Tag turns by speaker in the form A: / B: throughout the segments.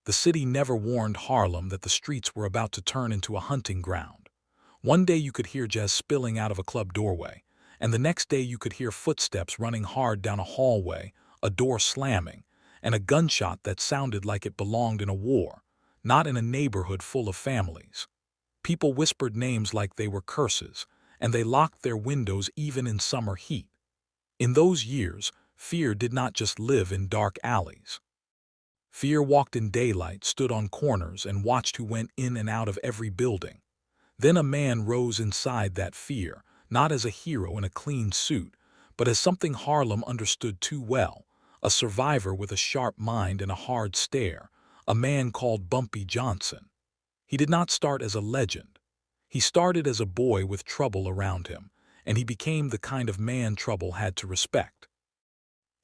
A: The city never warned Harlem that the streets were about to turn into a hunting ground. One day you could hear jazz spilling out of a club doorway, and the next day you could hear footsteps running hard down a hallway, a door slamming, and a gunshot that sounded like it belonged in a war, not in a neighborhood full of families. People whispered names like they were curses, and they locked their windows even in summer heat. In those years, fear did not just live in dark alleys. Fear walked in daylight, stood on corners, and watched who went in and out of every building. Then a man rose inside that fear, not as a hero in a clean suit, but as something Harlem understood too well, a survivor with a sharp mind and a hard stare, a man called Bumpy Johnson. He did not start as a legend. He started as a boy with trouble around him, and he became the kind of man trouble had to respect.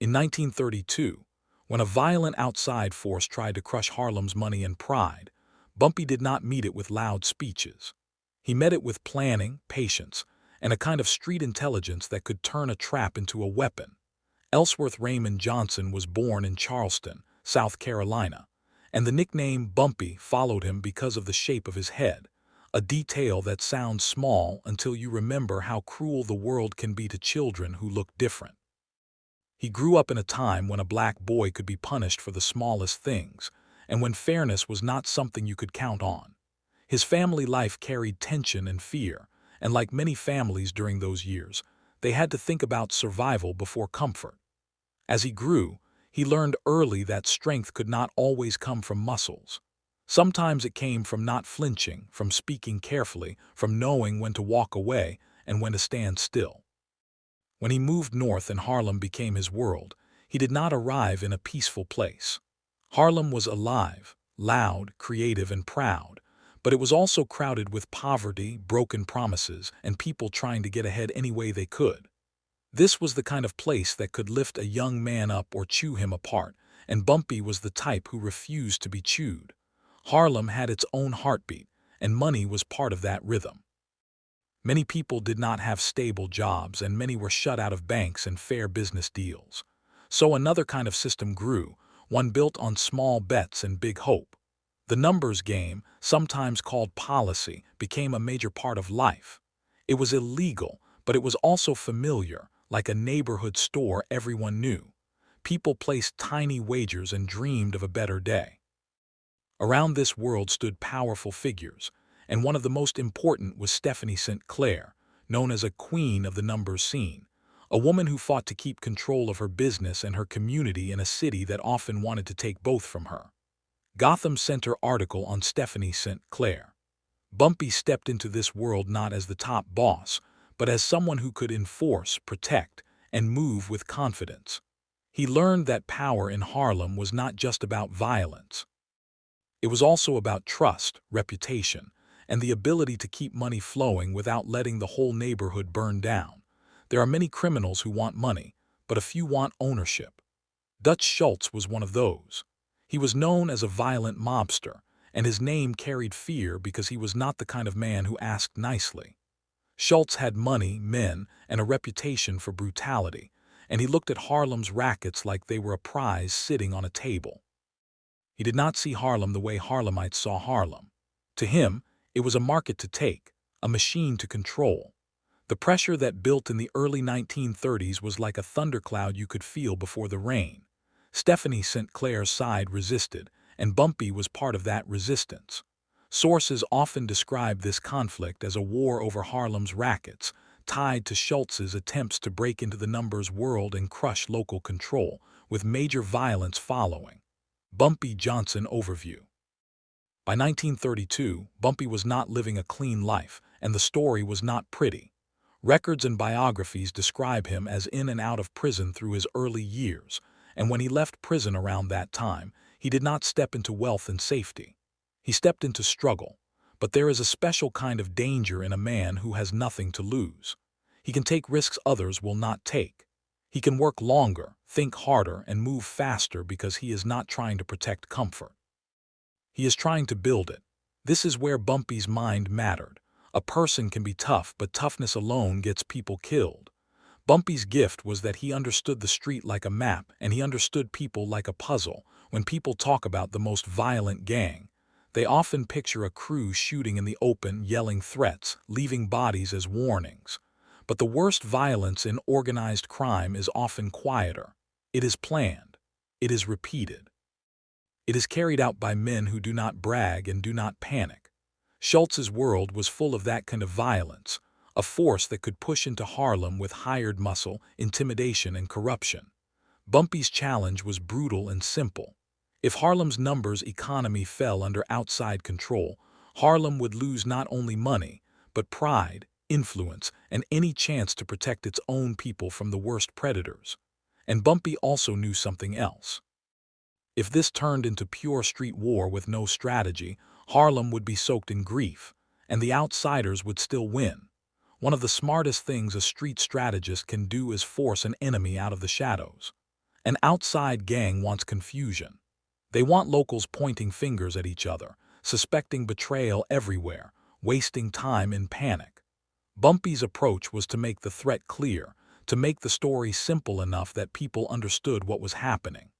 A: In 1932, when a violent outside force tried to crush Harlem's money and pride, Bumpy did not meet it with loud speeches. He met it with planning, patience, and a kind of street intelligence that could turn a trap into a weapon. Ellsworth Raymond Johnson was born in Charleston, South Carolina, and the nickname Bumpy followed him because of the shape of his head, a detail that sounds small until you remember how cruel the world can be to children who look different. He grew up in a time when a black boy could be punished for the smallest things, and when fairness was not something you could count on. His family life carried tension and fear, and like many families during those years, they had to think about survival before comfort. As he grew, he learned early that strength could not always come from muscles. Sometimes it came from not flinching, from speaking carefully, from knowing when to walk away and when to stand still. When he moved north and Harlem became his world, he did not arrive in a peaceful place. Harlem was alive, loud, creative, and proud, but it was also crowded with poverty, broken promises, and people trying to get ahead any way they could. This was the kind of place that could lift a young man up or chew him apart, and Bumpy was the type who refused to be chewed. Harlem had its own heartbeat, and money was part of that rhythm. Many people did not have stable jobs, and many were shut out of banks and fair business deals. So another kind of system grew, one built on small bets and big hope. The numbers game, sometimes called policy, became a major part of life. It was illegal, but it was also familiar, like a neighborhood store everyone knew. People placed tiny wagers and dreamed of a better day. Around this world stood powerful figures, and one of the most important was Stephanie St. Clair, known as a queen of the numbers scene, a woman who fought to keep control of her business and her community in a city that often wanted to take both from her. Gotham Center article on Stephanie St. Clair. Bumpy stepped into this world not as the top boss, but as someone who could enforce, protect, and move with confidence. He learned that power in Harlem was not just about violence. It was also about trust, reputation, and the ability to keep money flowing without letting the whole neighborhood burn down. There are many criminals who want money, but a few want ownership. Dutch Schultz was one of those. He was known as a violent mobster, and his name carried fear because he was not the kind of man who asked nicely. Schultz had money, men, and a reputation for brutality, and he looked at Harlem's rackets like they were a prize sitting on a table. He did not see Harlem the way Harlemites saw Harlem. To him, it was a market to take, a machine to control. The pressure that built in the early 1930s was like a thundercloud you could feel before the rain. Stephanie St. Clair's side resisted, and Bumpy was part of that resistance. Sources often describe this conflict as a war over Harlem's rackets, tied to Schultz's attempts to break into the numbers world and crush local control, with major violence following. Bumpy Johnson overview. By 1932, Bumpy was not living a clean life, and the story was not pretty. Records and biographies describe him as in and out of prison through his early years, and when he left prison around that time, he did not step into wealth and safety. He stepped into struggle, but there is a special kind of danger in a man who has nothing to lose. He can take risks others will not take. He can work longer, think harder, and move faster because he is not trying to protect comfort. He is trying to build it. This is where Bumpy's mind mattered. A person can be tough, but toughness alone gets people killed. Bumpy's gift was that he understood the street like a map, and he understood people like a puzzle, When people talk about the most violent gang, they often picture a crew shooting in the open, yelling threats, leaving bodies as warnings. But the worst violence in organized crime is often quieter. It is planned. It is repeated. It is carried out by men who do not brag and do not panic. Schultz's world was full of that kind of violence, a force that could push into Harlem with hired muscle, intimidation, and corruption. Bumpy's challenge was brutal and simple. If Harlem's numbers economy fell under outside control, Harlem would lose not only money, but pride, influence, and any chance to protect its own people from the worst predators. And Bumpy also knew something else. If this turned into pure street war with no strategy, Harlem would be soaked in grief, and the outsiders would still win. One of the smartest things a street strategist can do is force an enemy out of the shadows. An outside gang wants confusion. They want locals pointing fingers at each other, suspecting betrayal everywhere, wasting time in panic. Bumpy's approach was to make the threat clear, to make the story simple enough that people understood what was happening.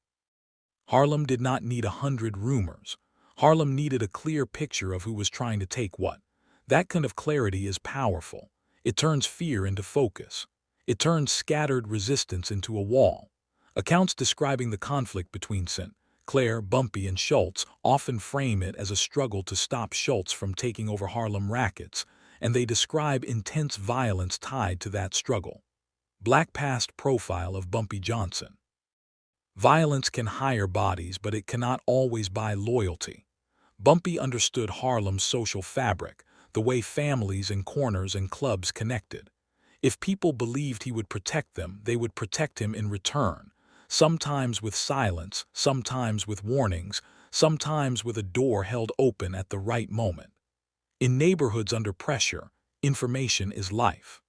A: Harlem did not need 100 rumors. Harlem needed a clear picture of who was trying to take what. That kind of clarity is powerful. It turns fear into focus. It turns scattered resistance into a wall. Accounts describing the conflict between St. Clair, Bumpy, and Schultz often frame it as a struggle to stop Schultz from taking over Harlem rackets, and they describe intense violence tied to that struggle. Black past profile of Bumpy Johnson. Violence can hire bodies, but it cannot always buy loyalty. Bumpy understood Harlem's social fabric, the way families and corners and clubs connected. If people believed he would protect them, they would protect him in return, sometimes with silence, sometimes with warnings, sometimes with a door held open at the right moment. In neighborhoods under pressure, information is life.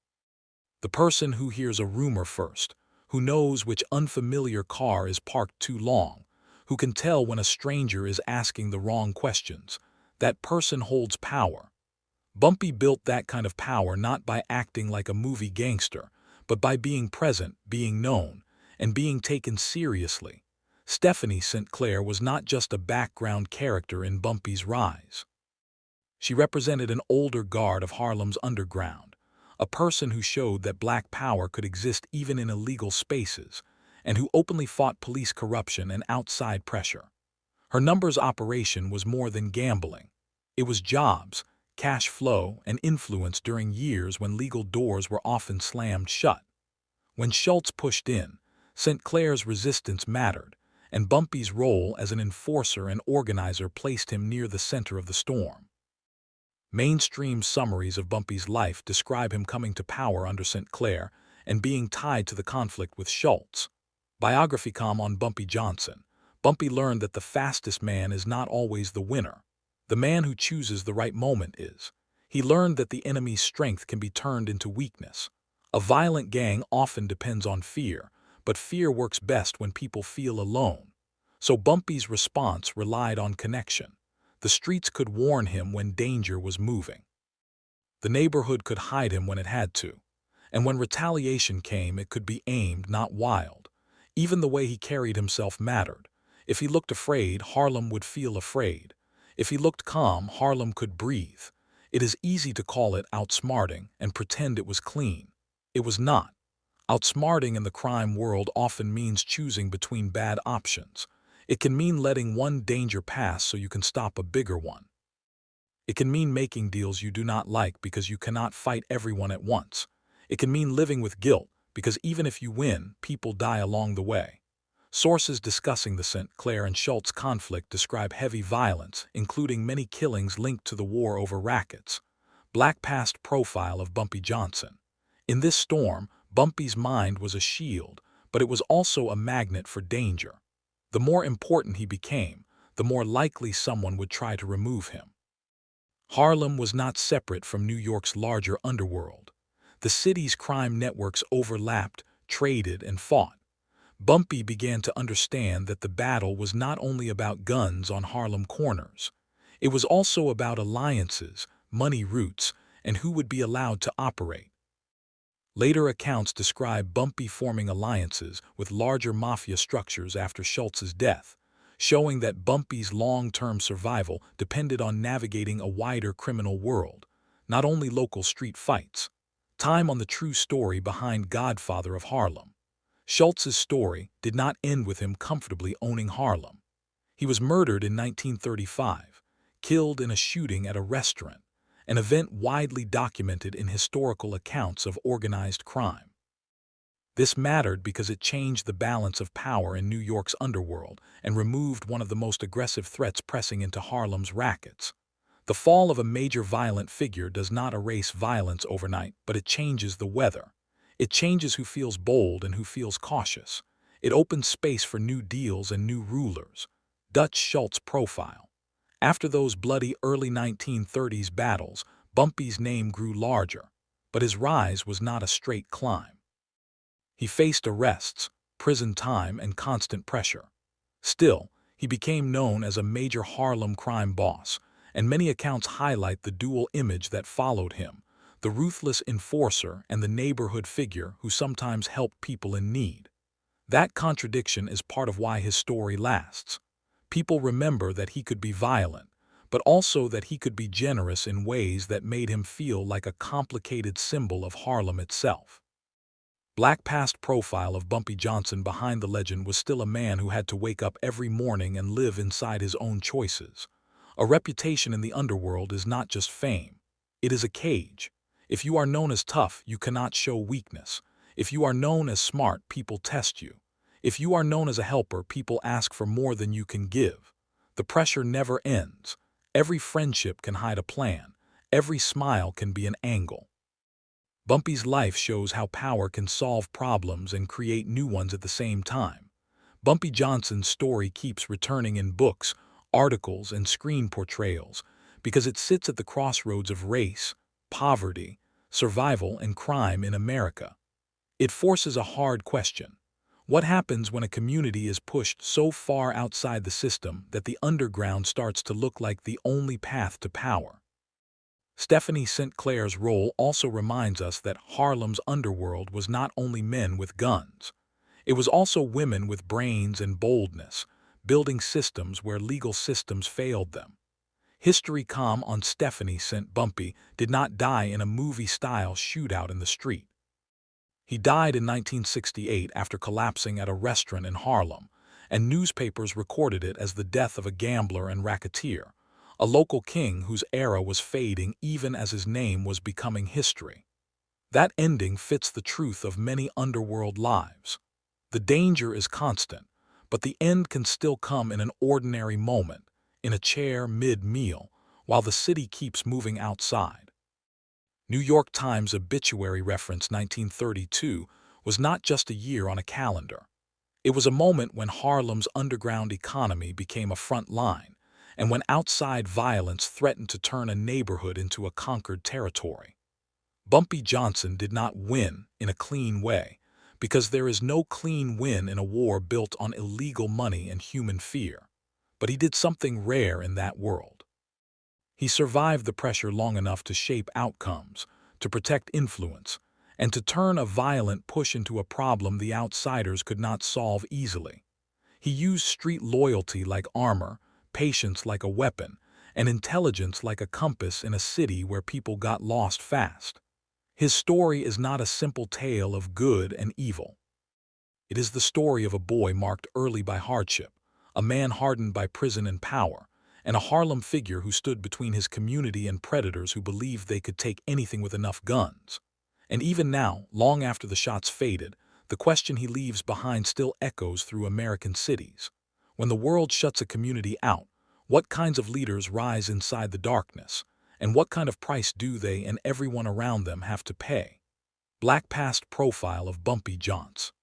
A: The person who hears a rumor first, who knows which unfamiliar car is parked too long, who can tell when a stranger is asking the wrong questions, that person holds power. Bumpy built that kind of power not by acting like a movie gangster, but by being present, being known, and being taken seriously. Stephanie St. Clair was not just a background character in Bumpy's rise. She represented an older guard of Harlem's underground, a person who showed that black power could exist even in illegal spaces, and who openly fought police corruption and outside pressure. Her numbers operation was more than gambling. It was jobs, cash flow, and influence during years when legal doors were often slammed shut. When Schultz pushed in, St. Clair's resistance mattered, and Bumpy's role as an enforcer and organizer placed him near the center of the storm. Mainstream summaries of Bumpy's life describe him coming to power under St. Clair and being tied to the conflict with Schultz. Biography.com on Bumpy Johnson. Bumpy learned that the fastest man is not always the winner. The man who chooses the right moment is. He learned that the enemy's strength can be turned into weakness. A violent gang often depends on fear, but fear works best when people feel alone. So Bumpy's response relied on connection. The streets could warn him when danger was moving. The neighborhood could hide him when it had to. And when retaliation came, it could be aimed, not wild. Even the way he carried himself mattered. If he looked afraid, Harlem would feel afraid. If he looked calm, Harlem could breathe. It is easy to call it outsmarting and pretend it was clean. It was not. Outsmarting in the crime world often means choosing between bad options. It can mean letting one danger pass so you can stop a bigger one. It can mean making deals you do not like because you cannot fight everyone at once. It can mean living with guilt because even if you win, people die along the way. Sources discussing the St. Clair and Schultz conflict describe heavy violence, including many killings linked to the war over rackets. Black past profile of Bumpy Johnson. In this storm, Bumpy's mind was a shield, but it was also a magnet for danger. The more important he became, the more likely someone would try to remove him. Harlem was not separate from New York's larger underworld. The city's crime networks overlapped, traded, and fought. Bumpy began to understand that the battle was not only about guns on Harlem corners. It was also about alliances, money routes, and who would be allowed to operate. Later accounts describe Bumpy forming alliances with larger mafia structures after Schultz's death, showing that Bumpy's long-term survival depended on navigating a wider criminal world, not only local street fights. Time on the true story behind Godfather of Harlem. Schultz's story did not end with him comfortably owning Harlem. He was murdered in 1935, killed in a shooting at a restaurant, an event widely documented in historical accounts of organized crime. This mattered because it changed the balance of power in New York's underworld and removed one of the most aggressive threats pressing into Harlem's rackets. The fall of a major violent figure does not erase violence overnight, but it changes the weather. It changes who feels bold and who feels cautious. It opens space for new deals and new rulers. Dutch Schultz profile. After those bloody early 1930s battles, Bumpy's name grew larger, but his rise was not a straight climb. He faced arrests, prison time, and constant pressure. Still, he became known as a major Harlem crime boss, and many accounts highlight the dual image that followed him, the ruthless enforcer and the neighborhood figure who sometimes helped people in need. That contradiction is part of why his story lasts. People remember that he could be violent, but also that he could be generous in ways that made him feel like a complicated symbol of Harlem itself. Black past profile of Bumpy Johnson behind the legend was still a man who had to wake up every morning and live inside his own choices. A reputation in the underworld is not just fame. It is a cage. If you are known as tough, you cannot show weakness. If you are known as smart, people test you. If you are known as a helper, people ask for more than you can give. The pressure never ends. Every friendship can hide a plan. Every smile can be an angle. Bumpy's life shows how power can solve problems and create new ones at the same time. Bumpy Johnson's story keeps returning in books, articles, and screen portrayals because it sits at the crossroads of race, poverty, survival, and crime in America. It forces a hard question. What happens when a community is pushed so far outside the system that the underground starts to look like the only path to power? Stephanie St. Clair's role also reminds us that Harlem's underworld was not only men with guns. It was also women with brains and boldness, building systems where legal systems failed them. History.com on Stephanie St. Bumpy did not die in a movie-style shootout in the street. He died in 1968 after collapsing at a restaurant in Harlem, and newspapers recorded it as the death of a gambler and racketeer, a local king whose era was fading even as his name was becoming history. That ending fits the truth of many underworld lives. The danger is constant, but the end can still come in an ordinary moment, in a chair mid-meal, while the city keeps moving outside. New York Times obituary reference 1932 was not just a year on a calendar. It was a moment when Harlem's underground economy became a front line, and when outside violence threatened to turn a neighborhood into a conquered territory. Bumpy Johnson did not win in a clean way, because there is no clean win in a war built on illegal money and human fear. But he did something rare in that world. He survived the pressure long enough to shape outcomes, to protect influence, and to turn a violent push into a problem the outsiders could not solve easily. He used street loyalty like armor, patience like a weapon, and intelligence like a compass in a city where people got lost fast. His story is not a simple tale of good and evil. It is the story of a boy marked early by hardship, a man hardened by prison and power, and a Harlem figure who stood between his community and predators who believed they could take anything with enough guns. And even now, long after the shots faded, the question he leaves behind still echoes through American cities. When the world shuts a community out, what kinds of leaders rise inside the darkness, and what kind of price do they and everyone around them have to pay? Black past profile of Bumpy Johnson.